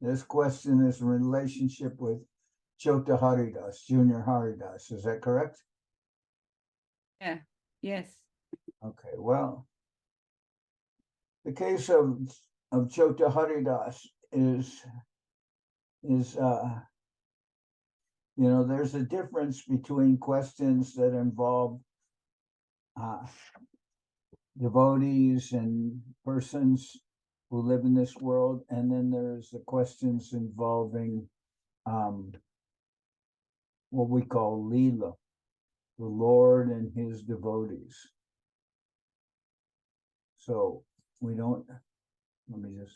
This question is in relationship with Chota Haridas, Junior Haridas. Is that correct? Yeah. Yes. Okay, well, the case of Chota Haridas is there's a difference between questions that involve uh, devotees and persons who live in this world, and then there's the questions involving um, what we call Leela, the Lord and his devotees. So we don't, let me just,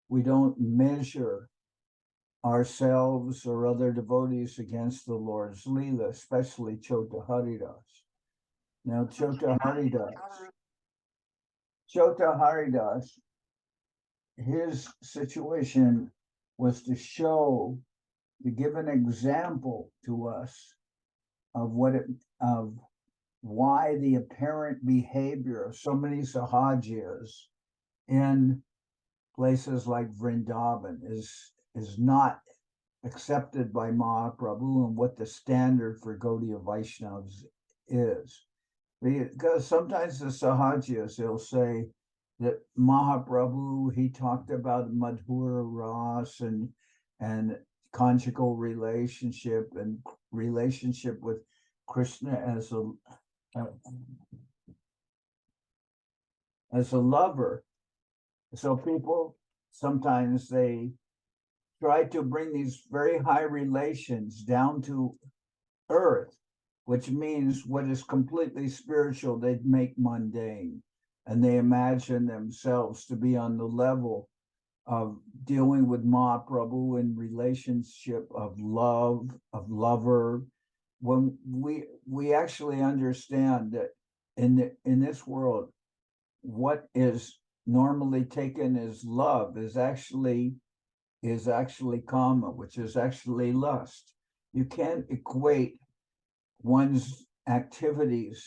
we don't measure ourselves or other devotees against the Lord's Leela, especially Chota Haridas. Now, Chota Haridas, his situation was to give an example to us of of why the apparent behavior of so many sahajiyas in places like Vrindavan is not accepted by Mahaprabhu, and what the standard for Gaudiya Vaishnavas is. Because sometimes the Sahajiyas, they'll say that Mahaprabhu, he talked about Madhura Ras and conjugal relationship and relationship with Krishna as a lover. So people sometimes they try to bring these very high relations down to earth, which means what is completely spiritual, they make mundane. And they imagine themselves to be on the level of dealing with Mahaprabhu in relationship of love, of lover. When we actually understand that in this world, what is normally taken as love is actually kama, which is actually lust. You can't equate one's activities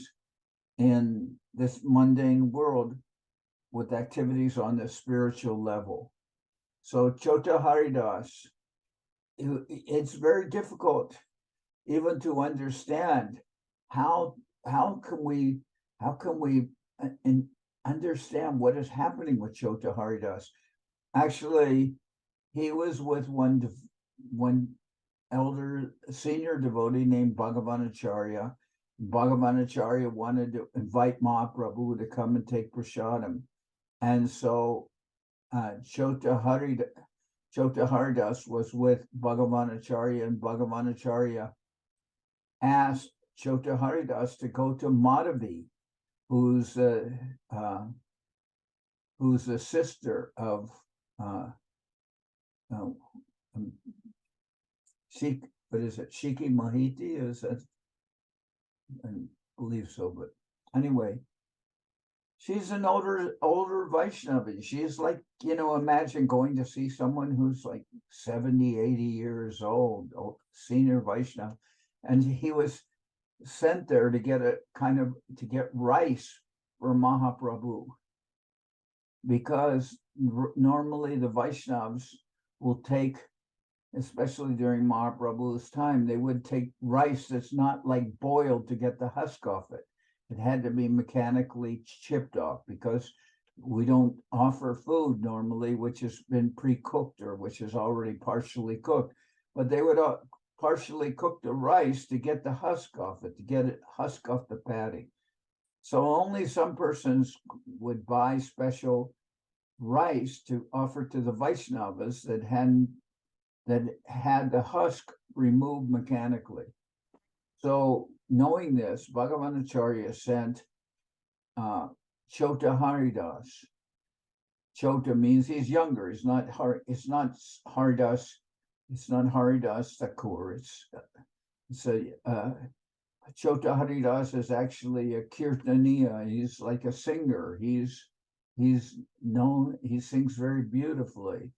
in this mundane world with activities on the spiritual level. So Chota Haridas, it's very difficult even to understand how how can we how can we understand what is happening with Chota Haridas. Actually, he was with one elder senior devotee named Bhagavanacharya. Bhagavanacharya wanted to invite Mahaprabhu to come and take prasadam. And so Chota Haridas was with Bhagavanacharya, and Bhagavanacharya asked Chota Haridas to go to Madhavi, who's uh, who's a sister of uh, uh, um, Sheikh, what is it? Shiki Mahiti? Is that? I believe so, but anyway, she's an older Vaishnavi. She's like, imagine going to see someone who's like 70, 80 years old, senior Vaishnava. And he was sent there to get rice for Mahaprabhu, because normally the Vaishnavas will take, especially during Mahaprabhu's time, they would take rice that's not like boiled to get the husk off it. It had to be mechanically chipped off, because we don't offer food normally which has been pre-cooked or which is already partially cooked. But they would partially cook the rice to get the husk off it, to get it husk off the patty. So only some persons would buy special rice to offer to the Vaishnavas that had the husk removed mechanically. So, knowing this, Bhagavanacharya sent uh, Chota Haridas. Chota means he's younger. It's not Haridas. It's not Haridas Thakur. It's a Chota Haridas is actually a kirtaniya. He's like a singer. He's known. He sings very beautifully.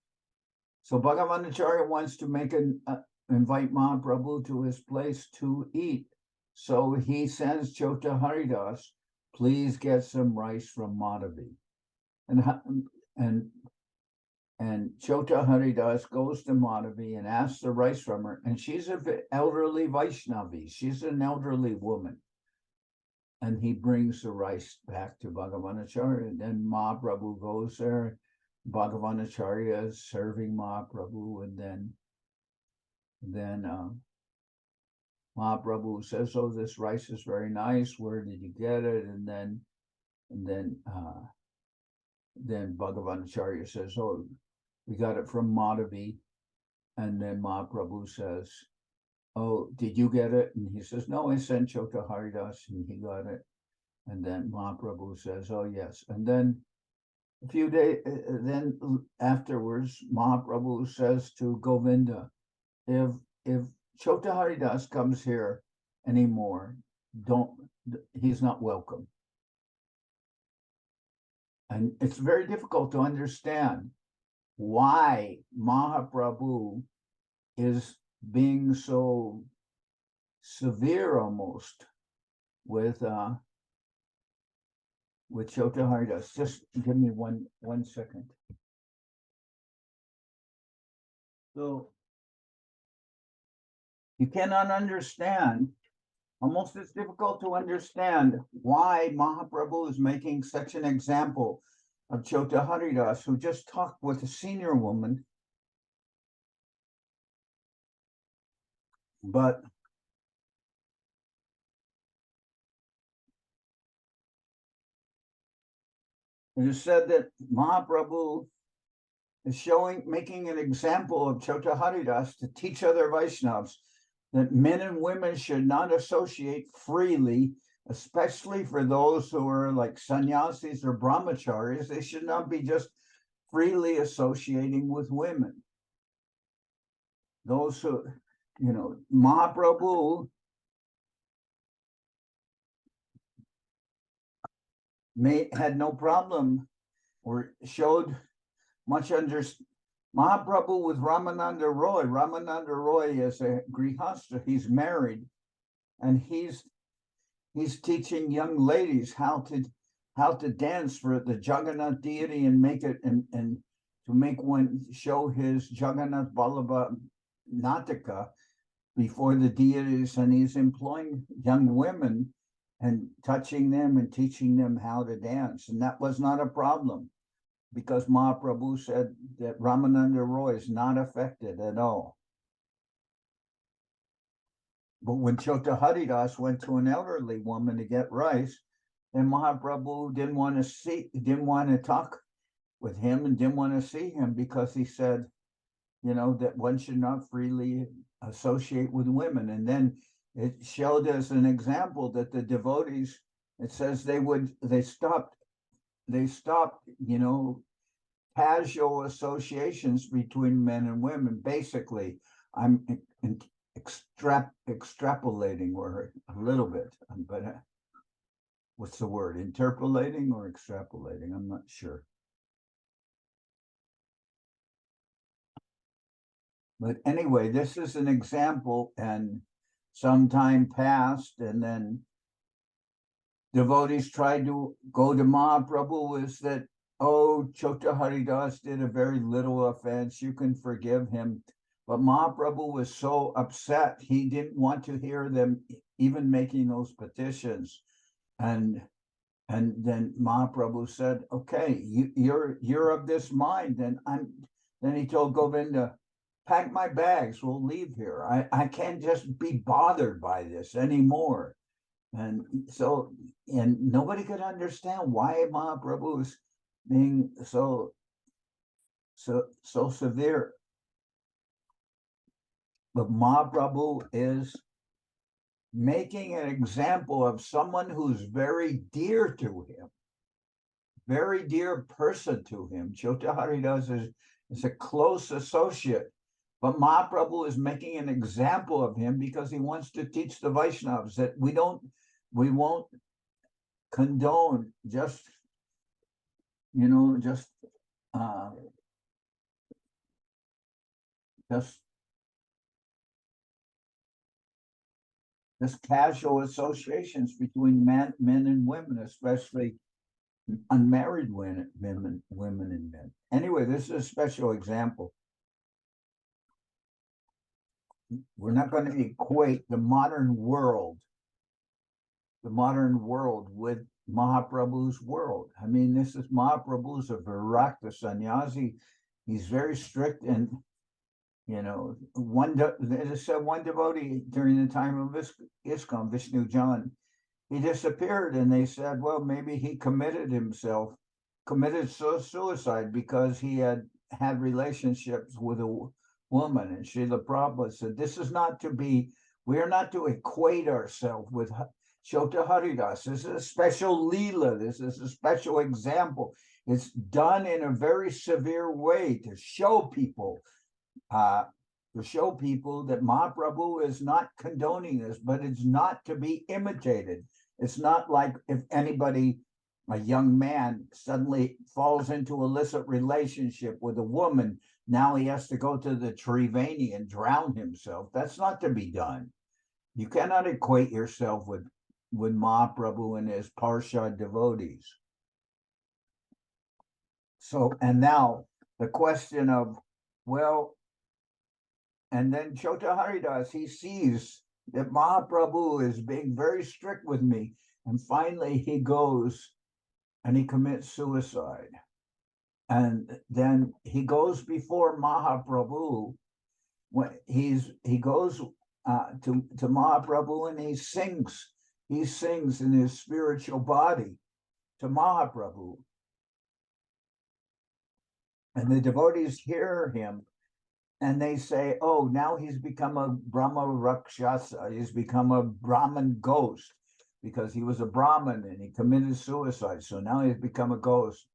So Bhagavanacharya wants to invite Mahaprabhu to his place to eat. So he sends Chota Haridas, please get some rice from Madhavi. And and And Chota Haridas goes to Madhavi and asks the rice from her, and she's an elderly Vaishnavi. She's an elderly woman. And he brings the rice back to Bhagavanacharya. And then Mahaprabhu goes there. Bhagavanacharya is serving Mahaprabhu, and then Mahaprabhu says, "Oh, this rice is very nice. Where did you get it?" And then Bhagavanacharya says, "Oh, we got it from Madhavi." And then Mahaprabhu says, "Oh, did you get it?" And he says, "No, I sent Chota Haridas and he got it." And then Mahaprabhu says, "Oh, yes." And then a few days, then afterwards, Mahaprabhu says to Govinda, if Chota Haridas comes here anymore, he's not welcome. And it's very difficult to understand why Mahaprabhu is being so severe almost with Chota Haridas. Just give me one second. So you cannot understand, almost it's difficult to understand why Mahaprabhu is making such an example of Chota Haridas, who just talked with a senior woman. But it is said that Mahaprabhu is making an example of Chota Haridas to teach other Vaishnavas that men and women should not associate freely, especially for those who are like sannyasis or brahmacharis. They should not be just freely associating with women. Those who, Mahaprabhu had no problem or showed much Mahaprabhu with Ramananda Roy. Ramananda Roy is a grihastha. He's married, and he's teaching young ladies how to dance for the Jagannath deity and make it and to make one show his Jagannath Vallabha Nataka before the deities, and he's employing young women and touching them and teaching them how to dance, and that was not a problem, because Mahaprabhu said that Ramananda Roy is not affected at all. But when Chota Haridas went to an elderly woman to get rice, then Mahaprabhu didn't want to talk with him and didn't want to see him, because he said, that one should not freely associate with women. And then it showed as an example that the devotees, it says they stopped, casual associations between men and women. Basically, I'm extrapolating or a little bit, but what's the word? Interpolating or extrapolating? I'm not sure. But anyway, this is an example, and some time passed, and then devotees tried to go to Mahaprabhu, is that, "Oh, Chota Haridas did a very little offense, you can forgive him." But Mahaprabhu was so upset, he didn't want to hear them even making those petitions. And then Mahaprabhu said, "Okay, you're of this mind." Then he told Govinda, "Pack my bags, we'll leave here. I can't just be bothered by this anymore." And nobody could understand why Mahaprabhu is being so severe. But Mahaprabhu is making an example of someone who's very dear to him, very dear person to him. Chota Haridas is a close associate, but Mahaprabhu is making an example of him because he wants to teach the Vaishnavas that we won't condone just casual associations between men and women, especially unmarried women and men. Anyway, this is a special example. We're not going to equate the modern world with Mahaprabhu's world. I mean, this is Mahaprabhu's a Virakta sannyasi. He's very strict, and one devotee during the time of ISKCON, Vishnu Jan, he disappeared, and they said, well, maybe he committed suicide because he had relationships with a woman. And Srila Prabhupada said, we are not to equate ourselves with Chota Haridas. This is a special Leela. This is a special example. It's done in a very severe way to show people that Mahaprabhu is not condoning this, but it's not to be imitated. It's not like if anybody, a young man, suddenly falls into illicit relationship with a woman, now he has to go to the Triveni and drown himself. That's not to be done. You cannot equate yourself with Mahaprabhu and his Parshad devotees. So, and now the question of, well, and then Chota Haridas, he sees that Mahaprabhu is being very strict with me. And finally he goes and he commits suicide. And then he goes before Mahaprabhu. When he goes to Mahaprabhu and he sings in his spiritual body to Mahaprabhu. And the devotees hear him and they say, oh, now he's become a Brahma Rakshasa. He's become a Brahman ghost because he was a Brahmin and he committed suicide. So now he's become a ghost.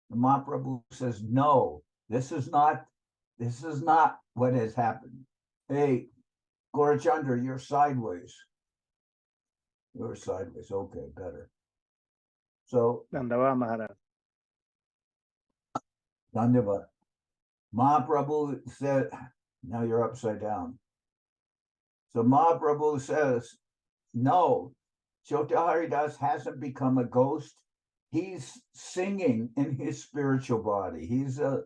And Mahaprabhu says, no, this is not what has happened. Hey, Gaurachandra, you're sideways. You're sideways. Okay, better. So, Dandava Maharaj. Dandava. Mahaprabhu said, now you're upside down. So Mahaprabhu says, no, Chota Haridas hasn't become a ghost. He's singing in his spiritual body. He's an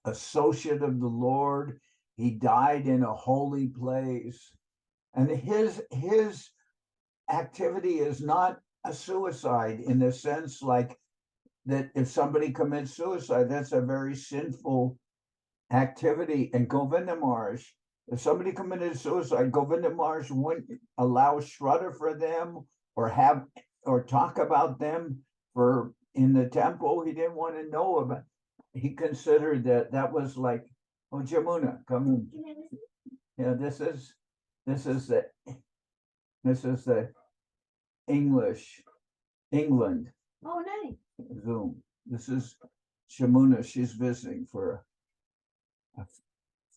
associate of the Lord. He died in a holy place. And his activity is not a suicide in the sense like that if somebody commits suicide, that's a very sinful activity. And Govinda Maharaj, if somebody committed suicide, Govinda Maharaj wouldn't allow Shraddha for them or talk about them in the temple. He didn't want to know about. He considered that was like, oh, Jamuna, come in. Yeah, this is the England. Oh, nice. Zoom. This is Shamuna. She's visiting for a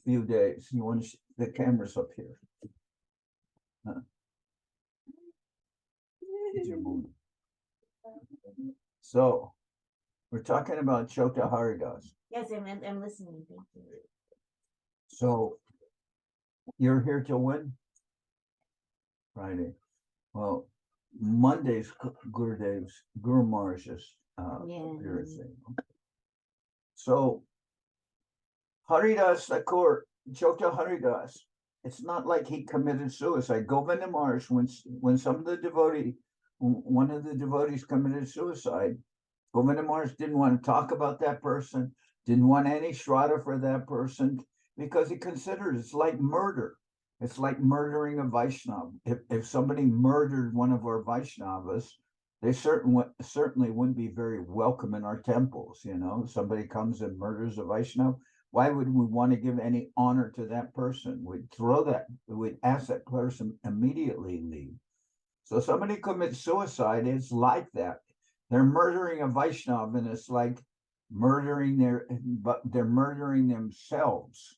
few days. You want the camera's up here. So we're talking about Chota Haridas. Yes, I'm listening. Thank you. So you're here till when? Friday. Well, Monday's Guru Maharaj's birthday. So Haridas Thakur, Chota Haridas, it's not like he committed suicide. Govinda Maharaj, when one of the devotees committed suicide, Govinda Maharaj didn't want to talk about that person, didn't want any Shraddha for that person, because he considered it's like murder. It's like murdering a Vaishnava. If somebody murdered one of our Vaishnavas, they certainly wouldn't be very welcome in our temples. Somebody comes and murders a Vaishnava. Why would we want to give any honor to that person? We'd ask that person immediately leave. So somebody commits suicide, it's like that. They're murdering a Vaishnava, and it's like they're murdering themselves.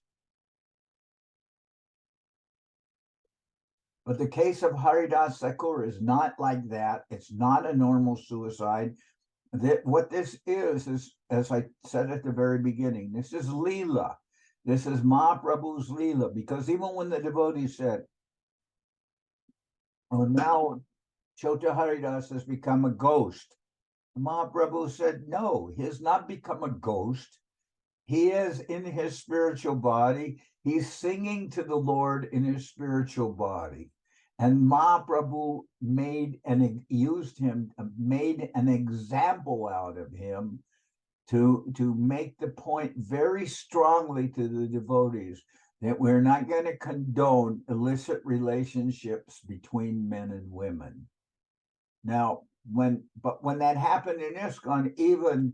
But the case of Haridas Thakur is not like that. It's not a normal suicide. What this is, as I said at the very beginning, this is Leela. This is Mahaprabhu's Leela, because even when the devotee said, oh, now Chota Haridas has become a ghost. Mahaprabhu said, no, he has not become a ghost. He is in his spiritual body. He's singing to the Lord in his spiritual body. And Mahaprabhu made an example out of him to make the point very strongly to the devotees that we're not going to condone illicit relationships between men and women. Now, when that happened in ISKCON, even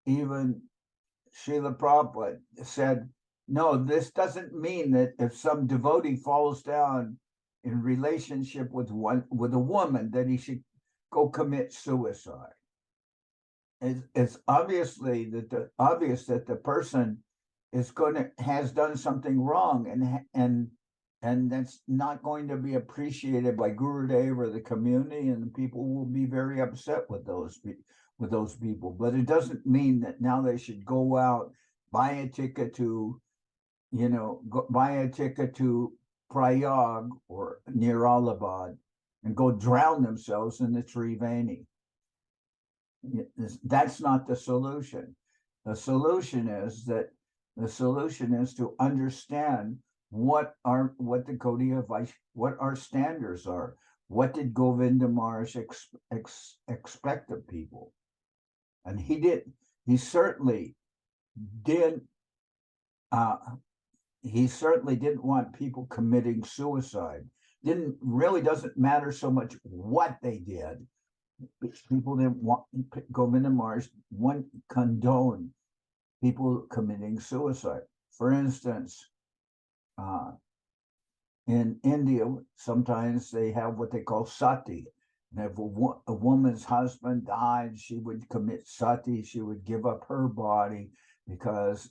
Srila Prabhupada said, no, this doesn't mean that if some devotee falls down in relationship with a woman, that he should go commit suicide. It's obvious that the person has done something wrong, and that's not going to be appreciated by Gurudev or the community, and the people will be very upset with those people. But it doesn't mean that now they should go out, buy a ticket to Prayag or near Allahabad and go drown themselves in the Triveni. That's not the solution. The solution is to understand what our standards are. What did Govinda Maharaj expect of people? And he certainly didn't want people committing suicide. Doesn't matter so much what they did. People didn't want, Govinda Maharaj wouldn't condone people committing suicide. For instance, in India, sometimes they have what they call sati. And if a woman's husband died, she would commit sati. She would give up her body because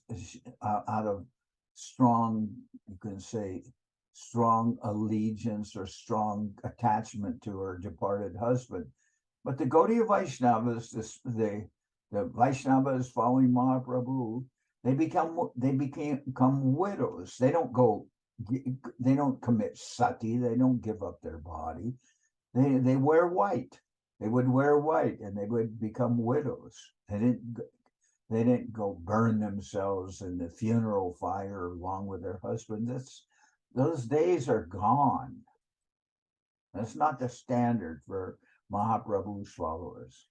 out of strong, you can say, strong allegiance or strong attachment to her departed husband. But the Gaudiya Vaishnavas, the Vaishnavas following Mahaprabhu, they become widows. They don't commit sati. They don't give up their body. They wear white. They would wear white, and they would become widows. They didn't go burn themselves in the funeral fire along with their husband. Those days are gone. That's not the standard for Mahaprabhu's followers.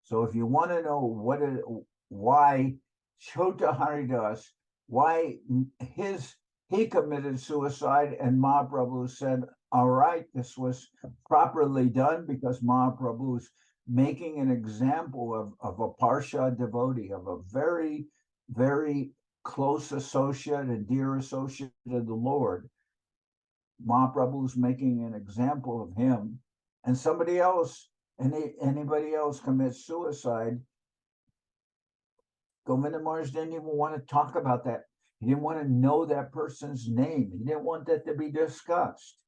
So if you want to know why Chota Haridas, why he committed suicide, and Mahaprabhu said, all right, this was properly done because Mahaprabhu's making an example of a Parsha devotee, of a very, very close associate and dear associate of the Lord. Mahaprabhu's making an example of him, and anybody else commits suicide. Govinda Maharaj didn't even want to talk about that. He didn't want to know that person's name. He didn't want that to be discussed.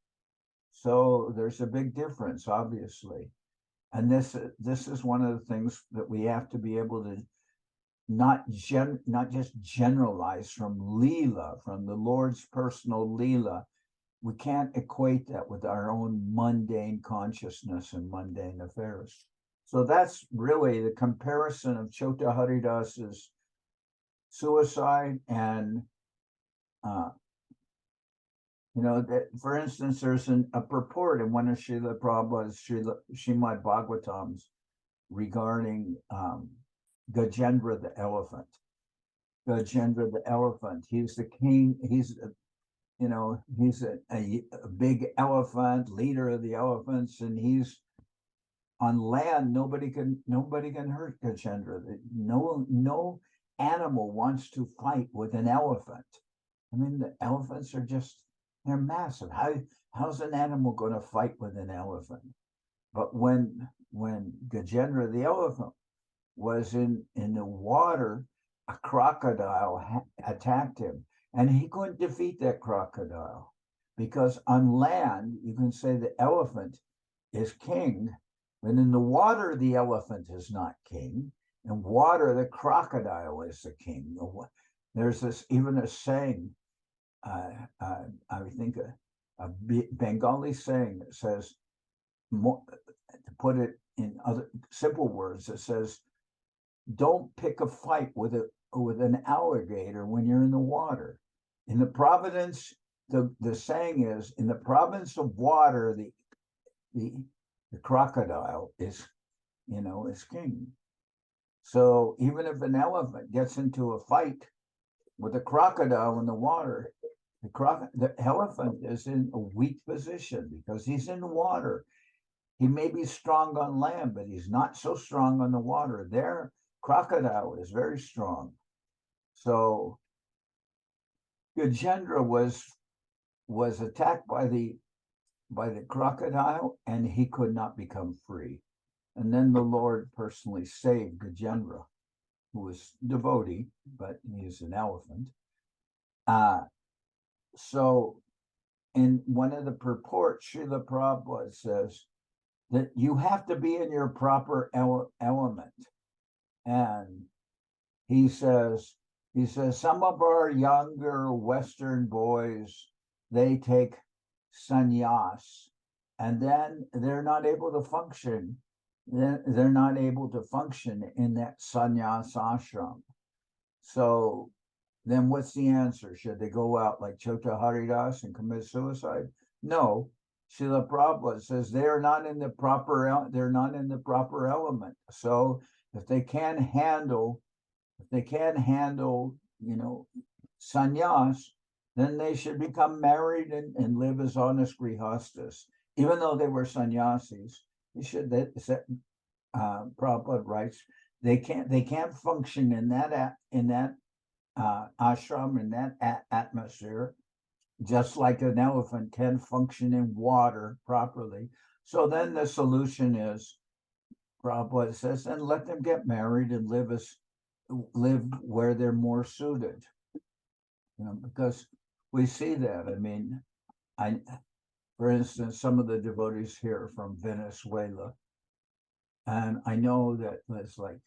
So there's a big difference, obviously. And this is one of the things that we have to be able to not just generalize from Leela, from the Lord's personal Leela. We can't equate that with our own mundane consciousness and mundane affairs. So that's really the comparison of Chota Haridas's suicide and that, for instance, there's a purport in one of Srila Prabhupada's Srimad Bhagavatams regarding Gajendra the elephant. Gajendra the elephant, he's the king, he's a big elephant, leader of the elephants, and he's on land. Nobody can hurt Gajendra. No animal wants to fight with an elephant. I mean, the elephants are they're massive. How's an animal going to fight with an elephant? But when Gajendra the elephant was in the water, a crocodile attacked him, and he couldn't defeat that crocodile because on land you can say the elephant is king, but in the water the elephant is not king. In water the crocodile is the king. There's even a saying. I think a Bengali saying that says, put it in other simple words, it says, don't pick a fight with an alligator when you're in the water. In the providence, the saying is, in the province of water, the crocodile is king. So even if an elephant gets into a fight with a crocodile in the water, the elephant is in a weak position because he's in the water. He may be strong on land, but he's not so strong on the water. There, crocodile is very strong. So Gajendra was attacked by the crocodile, and he could not become free. And then the Lord personally saved Gajendra, who was devotee, but he's an elephant. So in one of the purports, Srila Prabhupada says that you have to be in your proper element. And he says, some of our younger Western boys, they take sannyas, and then they're not able to function. They're not able to function in that sannyas ashram. So then what's the answer? Should they go out like Chota Haridas and commit suicide? No. Srila Prabhupada says they're not in the proper element. So if they can't handle, sannyas, then they should become married and live as honest grihastas. Even though they were sannyasis, Prabhupada writes, they can't function in that ashram, in that atmosphere, just like an elephant can function in water properly. So then the solution is, Prabhupada says, and let them get married and live where they're more suited. Because we see that. I mean, for instance, some of the devotees here from Venezuela, and I know that there's like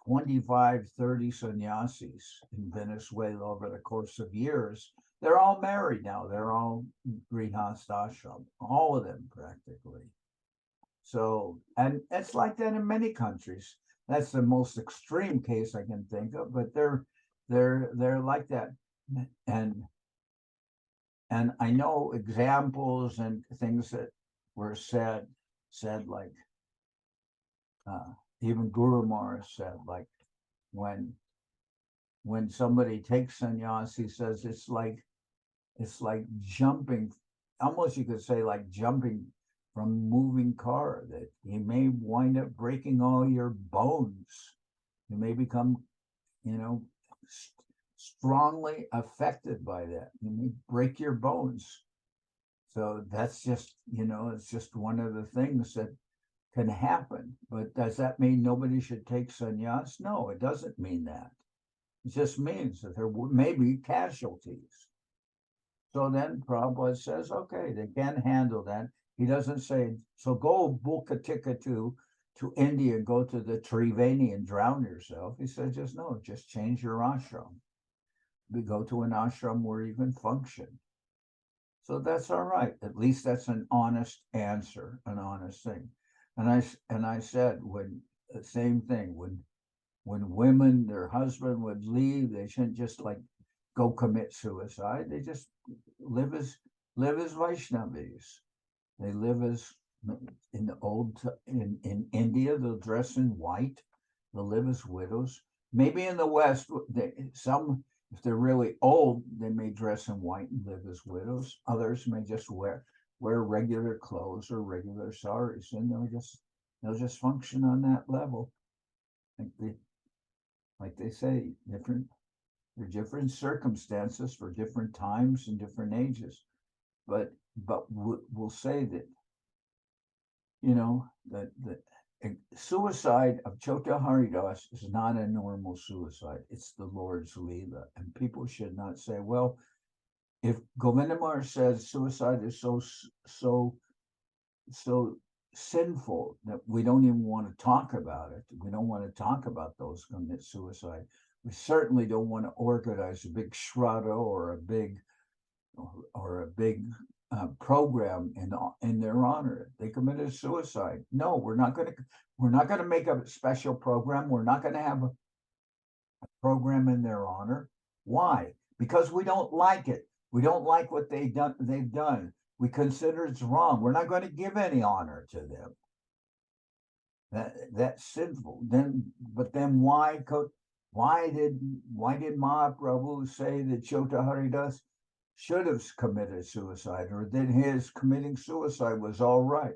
25, 30 sannyasis in Venezuela over the course of years. They're all married now. They're all grihastha ashram, all of them practically. So, and it's like that in many countries. That's the most extreme case I can think of, but they're like that. And I know examples and things that were said like, even Guru Maharaj said, like, when somebody takes sannyas, he says it's like jumping, almost you could say like jumping from a moving car, that you may wind up breaking all your bones. You may become, strongly affected by that. You may break your bones. So that's just, it's just one of the things that can happen. But does that mean nobody should take sannyas? No, it doesn't mean that. It just means that there may be casualties. So then Prabhupada says, okay, they can handle that. He doesn't say, so go book a ticket to India, go to the Triveni and drown yourself. He says, just change your ashram. We go to an ashram where you can function. So that's all right. At least that's an honest answer, an honest thing. And I said, the same thing, when women, their husband would leave, they shouldn't just like go commit suicide. They just live as Vaishnavis. They live as in India, they'll dress in white. They'll live as widows. Maybe in the West, if they're really old, they may dress in white and live as widows. Others may just wear regular clothes or regular saris, and they'll just function on that level. Like they say, there are different circumstances for different times and different ages. But we'll say that, that suicide of Chota Haridas is not a normal suicide. It's the Lord's Leela. And people should not say, well, if Govinda Maharaj says suicide is so sinful that we don't even want to talk about it. We don't want to talk about those who commit suicide. We certainly don't want to organize a big shraddha or a big program in their honor. They committed suicide. No, we're not going to make a special program. We're not going to have a program in their honor. Why? Because we don't like it. We don't like what they've done. We consider it's wrong. We're not going to give any honor to them. That's sinful. But then why did Mahaprabhu say that Chota Haridas should have committed suicide, or that his committing suicide was all right?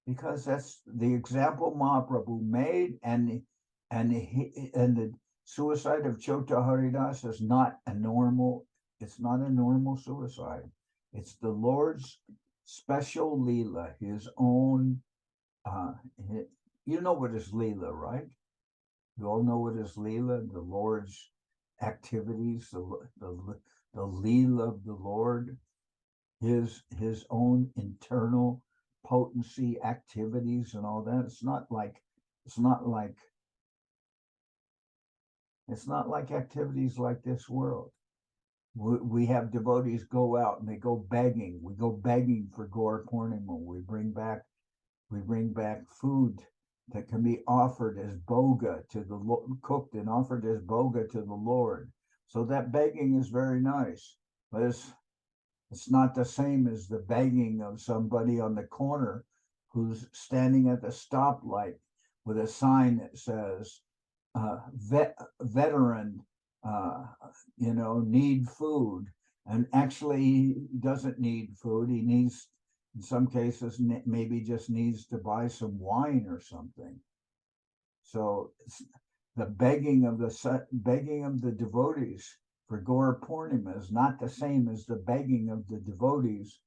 Because that's the example Mahaprabhu made, and the suicide of Chota Haridas is not a normal. It's not a normal suicide. It's the Lord's special leela, his own. You know what is leela, right? You all know what is leela, the Lord's activities, the leela of the Lord, his own internal potency activities and all that. It's not like activities like this world. We have devotees go out and they go begging. We go begging for Gaur Purnima. We bring back food that can be offered as boga to the cooked and offered as boga to the Lord. So that begging is very nice, but it's not the same as the begging of somebody on the corner who's standing at the stoplight with a sign that says veteran, need food, and actually he doesn't need food. He needs, in some cases, maybe just needs to buy some wine or something. So the begging of the devotees for Gaur Purnima is not the same as the begging of the devotees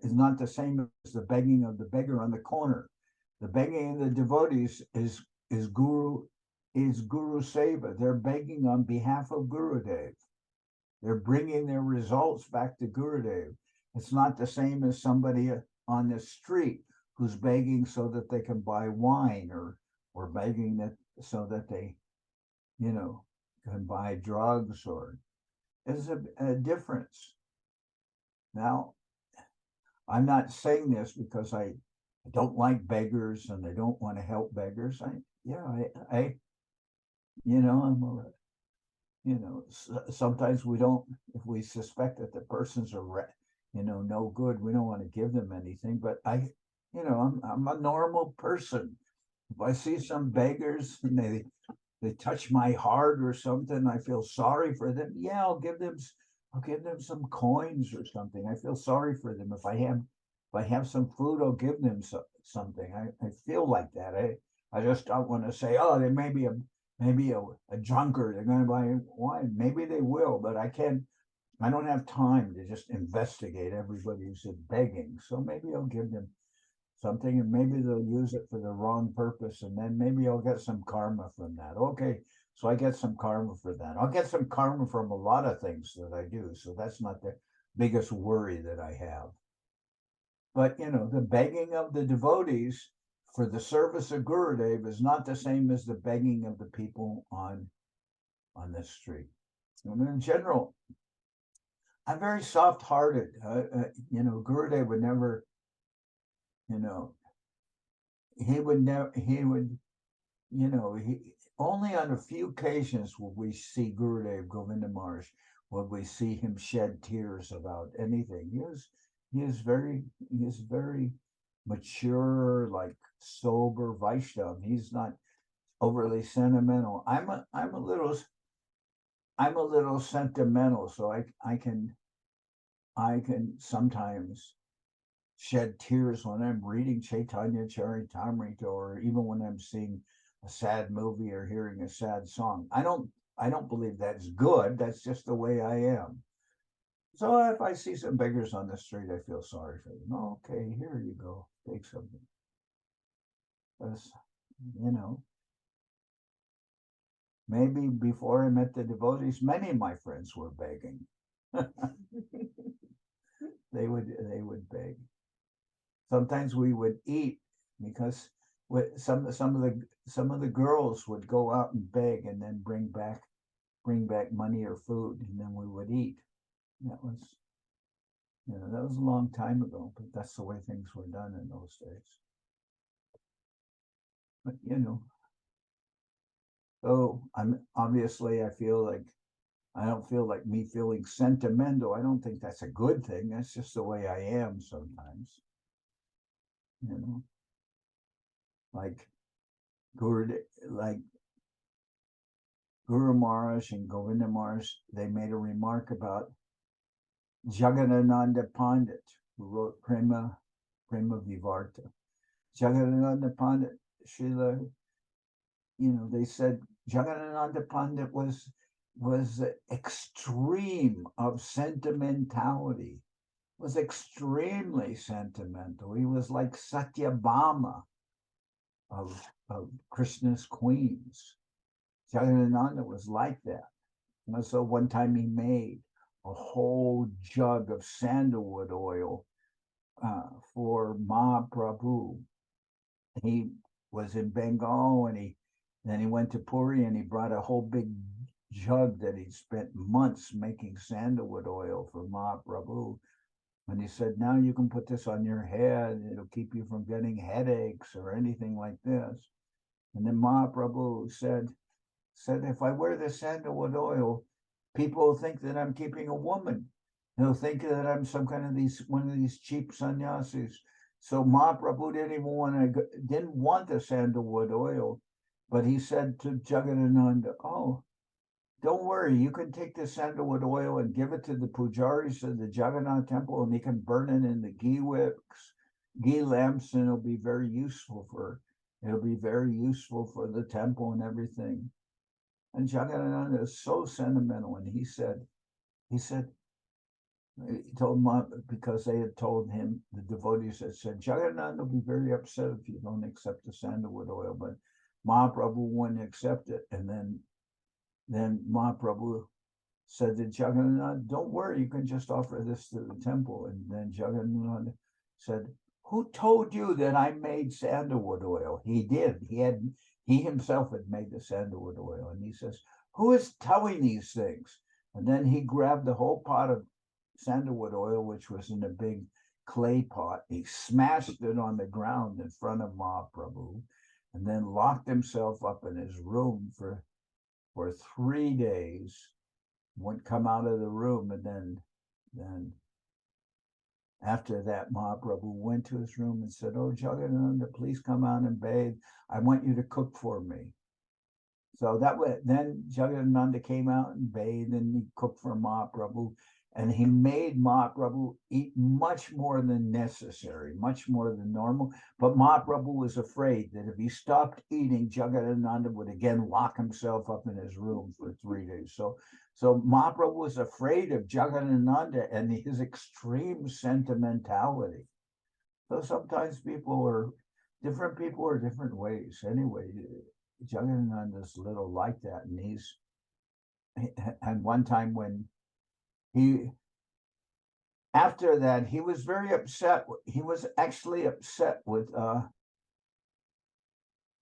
is not the same as the begging of the beggar on the corner. The begging of the devotees is Guru Seva. They're begging on behalf of Gurudev. They're bringing their results back to Gurudev. It's not the same as somebody on the street who's begging so that they can buy wine, or begging so that they, can buy drugs, or there's a difference. Now, I'm not saying this because I don't like beggars and I don't want to help beggars. Sometimes we don't, if we suspect that the persons are, no good, we don't want to give them anything. But I'm a normal person. If I see some beggars and they touch my heart or something, I feel sorry for them. Yeah, I'll give them some coins or something. I feel sorry for them. If I have some food, I'll give them something. I feel like that. I just don't want to say, oh, they may be a drunkard, they're going to buy wine. Maybe they will, but I don't have time to just investigate everybody who's begging. So maybe I'll give them something, and maybe they'll use it for the wrong purpose, and then maybe I'll get some karma from that. Okay, so I get some karma for that. I'll get some karma from a lot of things that I do, so that's not the biggest worry that I have. But the begging of the devotees for the service of Gurudev is not the same as the begging of the people on the street. In general, I'm very soft-hearted. Gurudev would never, only on a few occasions would we see Gurudev Govinda Maharaj, would we see him shed tears about anything. He is very mature, like sober Vaishnava. He's not overly sentimental. I'm a little sentimental, so I can sometimes shed tears when I'm reading Chaitanya Charitamrita, or even when I'm seeing a sad movie or hearing a sad song. I don't believe that's good. That's just the way I am. So if I see some beggars on the street, I feel sorry for them. Okay, here you go. Take something. Because, maybe before I met the devotees, many of my friends were begging. They would beg. Sometimes we would eat, because some of the girls would go out and beg and then bring back money or food, and then we would eat. That was You know, that was a long time ago, but that's the way things were done in those days. But you know, so I'm obviously I feel like I don't feel like me feeling sentimental. I don't think that's a good thing. That's just the way I am sometimes. You know, like Guru, like Guru Maharaj and Govinda Maharaj, they made a remark about Jagadananda Pandit, who wrote Prema Vivarta. Jagadananda Pandit, Srila, you know, they said Jagadananda Pandit was the extreme of sentimentality, was extremely sentimental. He was like Satyabhama of Krishna's queens. Jagadananda was like that. You know, so one time he made a whole jug of sandalwood oil for Mahaprabhu. He was in Bengal and then he went to Puri and he brought a whole big jug that he'd spent months making sandalwood oil for Mahaprabhu. And he said, now you can put this on your head. It'll keep you from getting headaches or anything like this. And then Mahaprabhu said, if I wear the sandalwood oil, people will think that I'm keeping a woman. They'll think that I'm some kind of one of these cheap sannyasis. So Mahaprabhu didn't want the sandalwood oil, but he said to Jagadananda, oh, don't worry, you can take the sandalwood oil and give it to the pujaris of the Jagannath temple, and they can burn it in the ghee lamps, and it'll be very useful for the temple and everything. And Jagadananda is so sentimental, and he told him, because they had told him, the devotees had said, Jagadananda will be very upset if you don't accept the sandalwood oil, but Mahaprabhu wouldn't accept it. And then Mahaprabhu said to Jagadananda, don't worry, you can just offer this to the temple. And then Jagadananda said, who told you that I made sandalwood oil? He did. He himself had made the sandalwood oil. And he says, who is telling these things? And then he grabbed the whole pot of sandalwood oil, which was in a big clay pot. He smashed it on the ground in front of Mahaprabhu, and then locked himself up in his room for 3 days, wouldn't come out of the room. And then after that, Mahaprabhu went to his room and said, oh, Jagadananda, please come out and bathe. I want you to cook for me. So then Jagadananda came out and bathed, and he cooked for Mahaprabhu. And he made Mahaprabhu eat much more than necessary, much more than normal. But Mahaprabhu was afraid that if he stopped eating, Jagadananda would again lock himself up in his room for 3 days. So Mahaprabhu was afraid of Jagadananda and his extreme sentimentality. So sometimes different people are different ways. Anyway, Jagadananda's a little like that. And one time when after that, he was very upset. He was actually upset with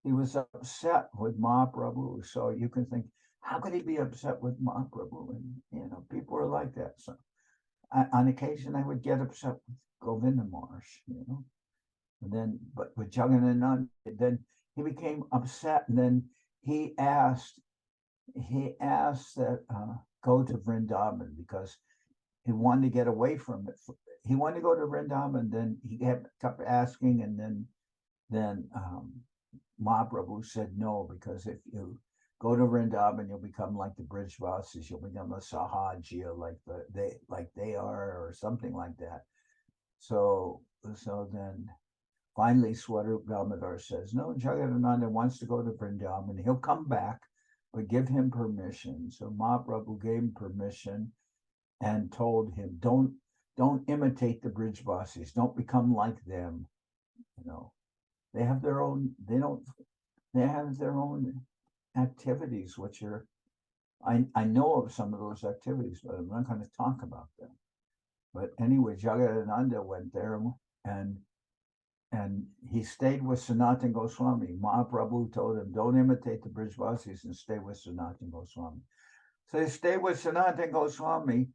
Mahaprabhu. So you can think, how could he be upset with Mahaprabhu? And people are like that. So on occasion, I would get upset with Govinda Maharaj, and then, but with Jagannath, then he became upset, and then he asked that go to Vrindavan, because he wanted to get away from it. He wanted to go to Vrindavan, then he kept asking, and then Mahaprabhu said no, because if you go to Vrindavan, you'll become like the Brijvasis, you'll become a Sahajiya like they are, or something like that. So then finally Swarup Damodar says, no, Jagadananda wants to go to Vrindavan, he'll come back, but give him permission. So Mahaprabhu gave him permission and told him, don't imitate the Brijvasis, don't become like them. They have their own, they have their own activities, which are, I know of some of those activities, but I'm not going to talk about them. But anyway, Jagadananda went there, and he stayed with Sanatana Goswami. Mahaprabhu told him, don't imitate the Brijvasis and stay with Sanatana Goswami. So he stayed with Sanatana Goswami,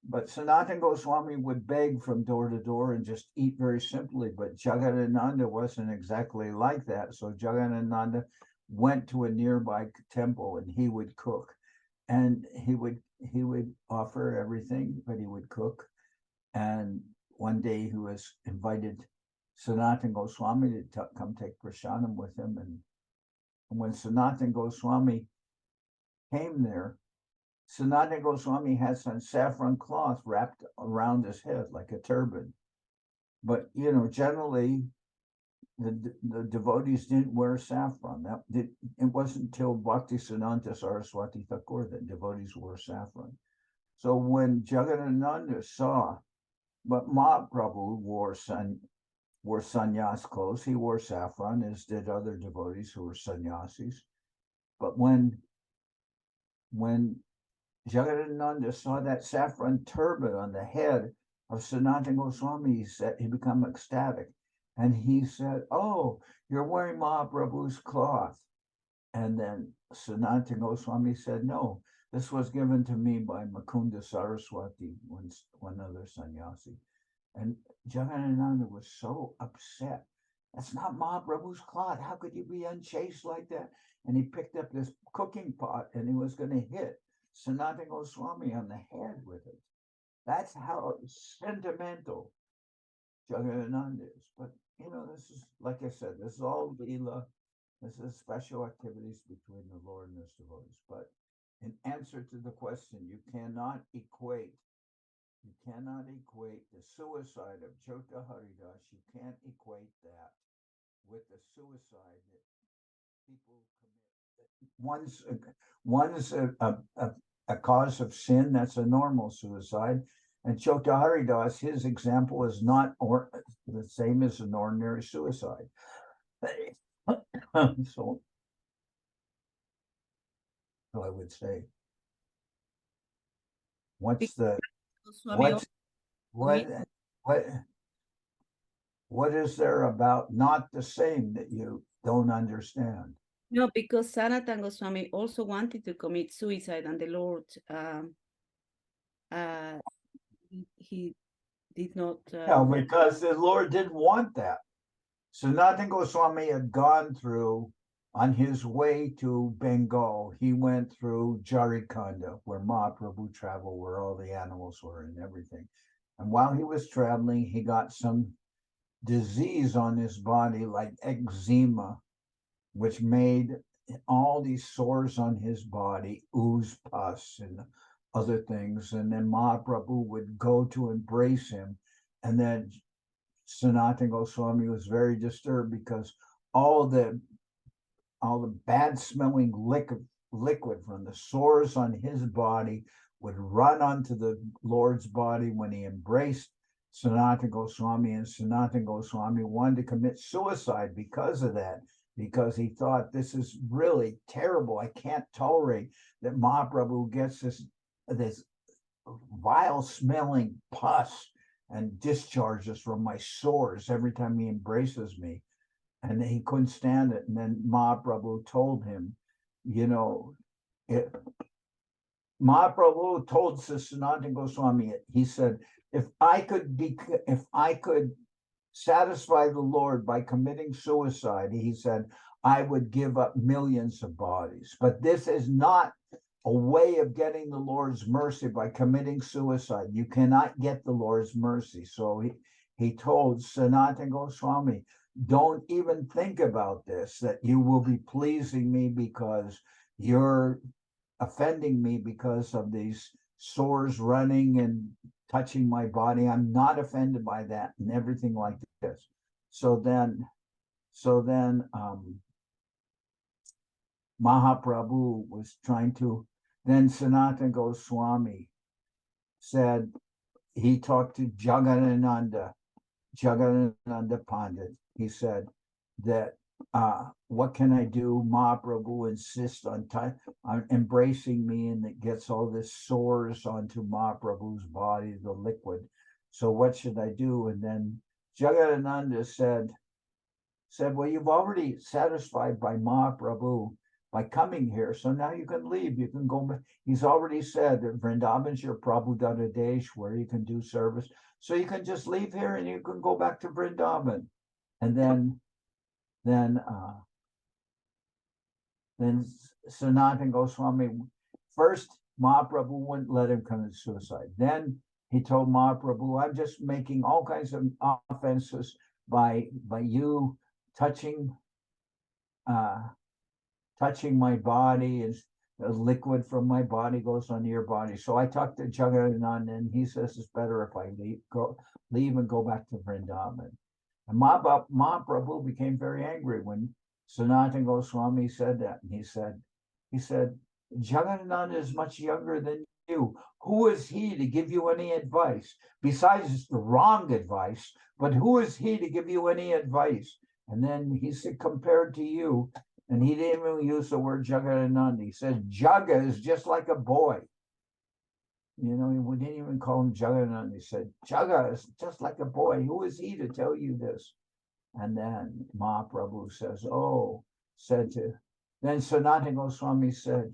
But Sanatana Goswami would beg from door to door and just eat very simply. But Jagadananda wasn't exactly like that. So Jagadananda went to a nearby temple and he would cook. And he would offer everything, but he would cook. And one day he was invited Sanatana Goswami to come take prasadam with him. And when Sanatana Goswami came there, Sanatana Goswami had some saffron cloth wrapped around his head like a turban. But, generally the devotees didn't wear saffron. It wasn't until Bhakti Siddhanta Saraswati Thakur that devotees wore saffron. So when Jagadananda saw, but Mahaprabhu wore sannyas clothes, he wore saffron, as did other devotees who were sannyasis. But when Jagadananda saw that saffron turban on the head of Sanatana Goswami, he became ecstatic. And he said, "Oh, you're wearing Mahaprabhu's cloth." And then Sanatana Goswami said, "No, this was given to me by Mukunda Saraswati, one other sannyasi." And Jagadananda was so upset. "That's not Mahaprabhu's cloth. How could you be unchaste like that?" And he picked up this cooking pot and he was going to hit Sanatana Goswami on the head with it. That's how sentimental Jagadananda is. But, this is, like I said, this is all Leela. This is special activities between the Lord and his devotees. But in answer to the question, you cannot equate the suicide of Chota Haridas. You can't equate that with the suicide that people commit. One's a cause of sin. That's a normal suicide. And Chota Haridas, his example is not the same as an ordinary suicide. So I would say, what's the Swami what is there about not the same that you don't understand? No, because Sanatana Goswami also wanted to commit suicide, and the Lord he did not. No, because the Lord didn't want that. Sanatana Goswami had gone through, on his way to Bengal, he went through Jharkhand, where Mahaprabhu traveled, where all the animals were and everything. And while he was traveling, he got some disease on his body, like eczema, which made all these sores on his body ooze pus and other things. And then Mahaprabhu would go to embrace him. And then Sanatana Goswami was very disturbed because all the bad smelling liquid from the sores on his body would run onto the Lord's body when he embraced Sanatana Goswami, and Sanatana Goswami wanted to commit suicide because of that, because he thought, this is really terrible. I can't tolerate that Mahaprabhu gets this vile smelling pus and discharges from my sores every time he embraces me. And he couldn't stand it. And then Mahaprabhu told him, Mahaprabhu told Sanatana Goswami, he said, if I could satisfy the Lord by committing suicide, he said, I would give up millions of bodies. But this is not a way of getting the Lord's mercy by committing suicide. You cannot get the Lord's mercy. So he told Sanatana Goswami, don't even think about this, that you will be pleasing me because you're offending me because of these sores running and touching my body. I'm not offended by that and everything like this. So then Mahaprabhu was trying to, then Sanatana Goswami said, he talked to Jagadananda Pandit. He said that, what can I do? Mahaprabhu insists on embracing me, and it gets all this sores onto Mahaprabhu's body, the liquid. So what should I do? And then Jagadananda said, well, you've already satisfied by Mahaprabhu by coming here. So now you can leave. You can go. He's already said that Vrindavan's your Prabhu Desh, where you can do service. So you can just leave here and you can go back to Vrindavan. And then Sanatana Goswami, first Mahaprabhu wouldn't let him commit suicide. Then he told Mahaprabhu, I'm just making all kinds of offenses by you touching my body, is the liquid from my body goes onto your body. So I talked to Jagannath, and he says it's better if I leave and go back to Vrindavan. And Mahaprabhu became very angry when Sanatana Goswami said that. And he said, Jagannath is much younger than you. Who is he to give you any advice? Besides, it's the wrong advice, but who is he to give you any advice? And then he said, compared to you, and he didn't even use the word Jagannath. He said, Jaga is just like a boy. You know, we didn't even call him Jagannath. He said, Jaga is just like a boy. Who is he to tell you this? And then Mahaprabhu says, then Sanatana Goswami said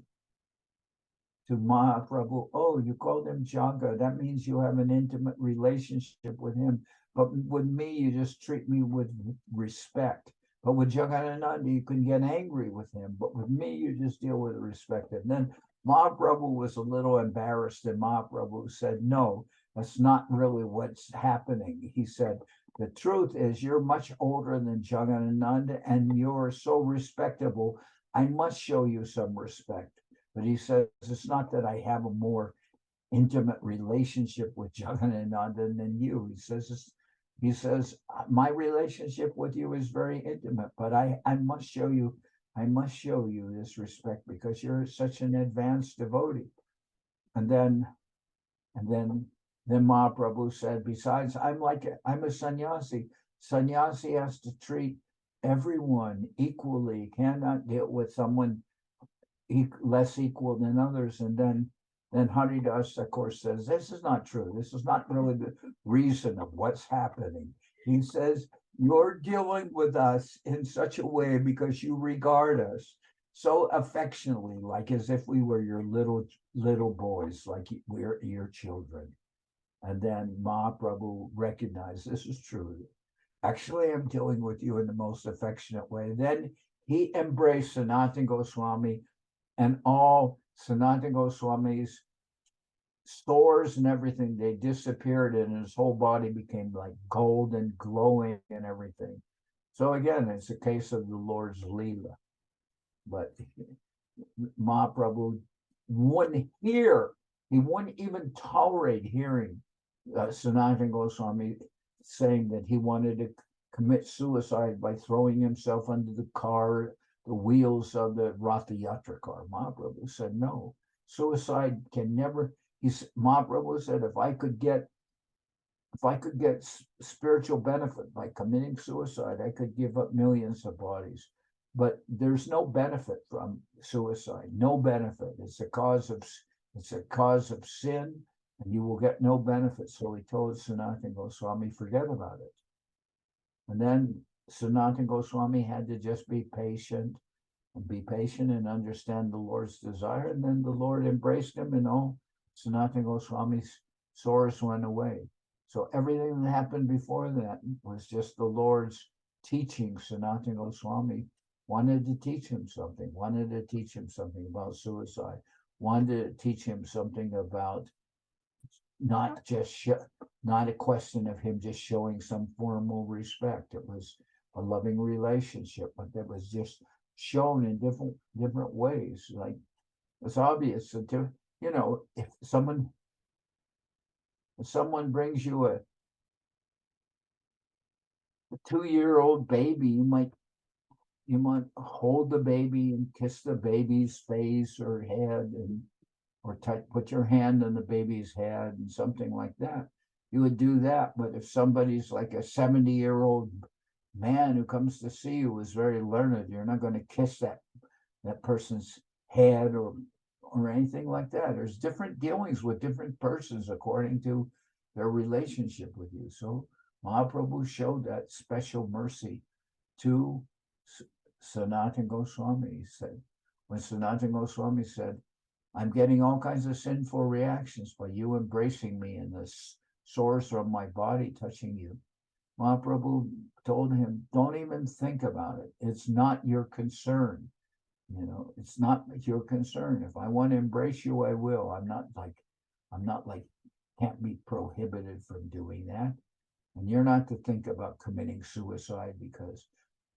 to Mahaprabhu, oh, you called him Jaga. That means you have an intimate relationship with him. But with me, you just treat me with respect. But with Jagannath, you can get angry with him. But with me, you just deal with respect. And then Mahaprabhu was a little embarrassed, and Mahaprabhu said, no, that's not really what's happening. He said, the truth is you're much older than Jagannath, and you're so respectable. I must show you some respect. But he says, it's not that I have a more intimate relationship with Jagannath than you. He says, my relationship with you is very intimate, but I must show you this respect because you're such an advanced devotee. And then Mahaprabhu said, besides, I'm a sannyasi. Sannyasi has to treat everyone equally, cannot deal with someone less equal than others. And then Haridas, of course, says, this is not true. This is not really the reason of what's happening. He says, you're dealing with us in such a way because you regard us so affectionately, like as if we were your little boys, like we're your children. And then Mahaprabhu recognized this is true. Actually, I'm dealing with you in the most affectionate way. Then he embraced Sanatana Goswami, and all Sanatana Goswami's stores and everything, they disappeared, and his whole body became like gold and glowing and everything. So again, it's a case of the Lord's Leela. But Mahaprabhu wouldn't hear, he wouldn't even tolerate hearing Sanatana Goswami saying that he wanted to commit suicide by throwing himself under the wheels of the Ratha Yatra car. Mahaprabhu said, no, suicide can never, Mahaprabhu said, if I could get spiritual benefit by committing suicide, I could give up millions of bodies. But there's no benefit from suicide, no benefit. It's a cause of sin, and you will get no benefit. So he told Sanatana Goswami, forget about it. And then Sanatana Goswami had to just be patient and understand the Lord's desire. And then the Lord embraced him, and all Sanatana Goswami's sores went away. So everything that happened before that was just the Lord's teaching. Sanatana Goswami wanted to teach him something about suicide, wanted to teach him something about not a question of him just showing some formal respect. It was a loving relationship, but that was just shown in different ways. Like it's obvious that, if someone brings you a 2-year-old baby, you might hold the baby and kiss the baby's face or head, or put your hand on the baby's head and something like that. You would do that. But if somebody's like a 70-year-old man who comes to see you is very learned, you're not going to kiss that person's head or anything like that. There's different dealings with different persons according to their relationship with you. So Mahaprabhu showed that special mercy to Sanatana Goswami. He said, when Sanatana Goswami said, I'm getting all kinds of sinful reactions by you embracing me and the sores from my body touching you. Mahaprabhu told him, don't even think about it. It's not your concern. It's not your concern. If I want to embrace you, I will. I'm not like, can't be prohibited from doing that. And you're not to think about committing suicide because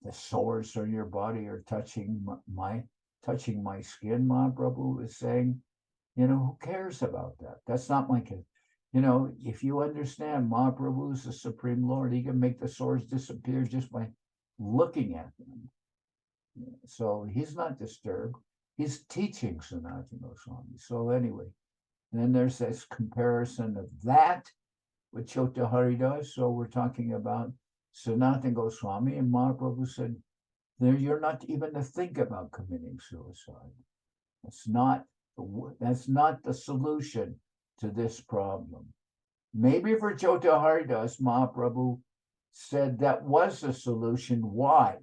the sores on your body are touching my skin. Mahaprabhu is saying, who cares about that? That's not my kid. If you understand Mahaprabhu is the Supreme Lord, he can make the sores disappear just by looking at them. So he's not disturbed. He's teaching Sanatana Goswami. So anyway, then there's this comparison of that with Chota Haridas. So we're talking about Sanatana Goswami, and Mahaprabhu said, you're not even to think about committing suicide. That's not the solution to this problem. Maybe for Chota Haridas, Mahaprabhu said that was the solution. Why?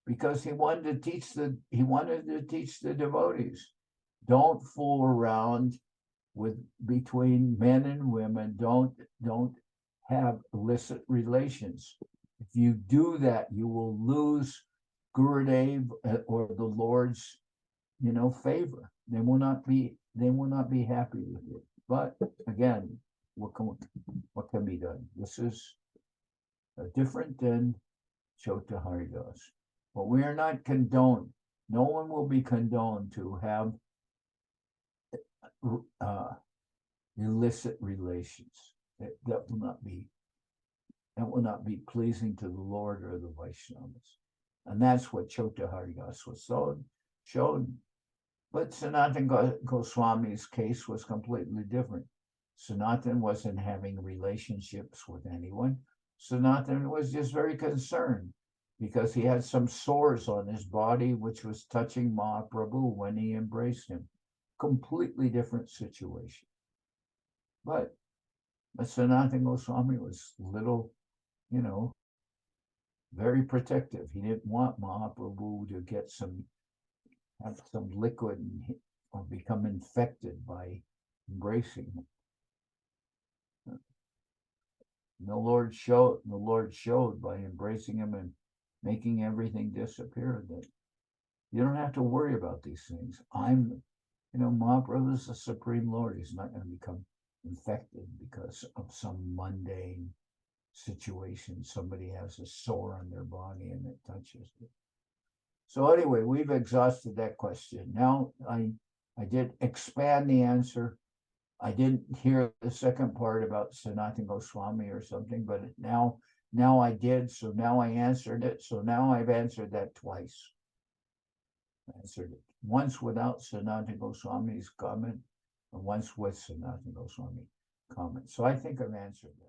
Because he wanted to teach the devotees. Don't fool around between men and women. Don't have illicit relations. If you do that, you will lose Gurudev or the Lord's favor. They will not be happy with you. But again, what can be done? This is different than Chota Haridas. But we are not condoned. No one will be condoned to have illicit relations. That will not be pleasing to the Lord or the Vaishnavas. And that's what Chota Haridas was showed. But Sanatana Goswami's case was completely different. Sanatana wasn't having relationships with anyone. Sanatana was just very concerned because he had some sores on his body, which was touching Mahaprabhu when he embraced him. Completely different situation. But Sanatana Goswami was very protective. He didn't want Mahaprabhu to have some liquid or become infected by embracing him. The Lord showed by embracing him and making everything disappear that you don't have to worry about these things. Mahaprabhu is the Supreme Lord. He's not going to become infected because of some mundane situation. Somebody has a sore on their body and it touches it. So anyway, we've exhausted that question. Now I did expand the answer. I didn't hear the second part about Sanatana Goswami or something, but now I did. So now I answered it. So now I've answered that twice. I answered it once without Sanatana Goswami's comment and once with Sanatana Goswami comment. So I think I've answered that.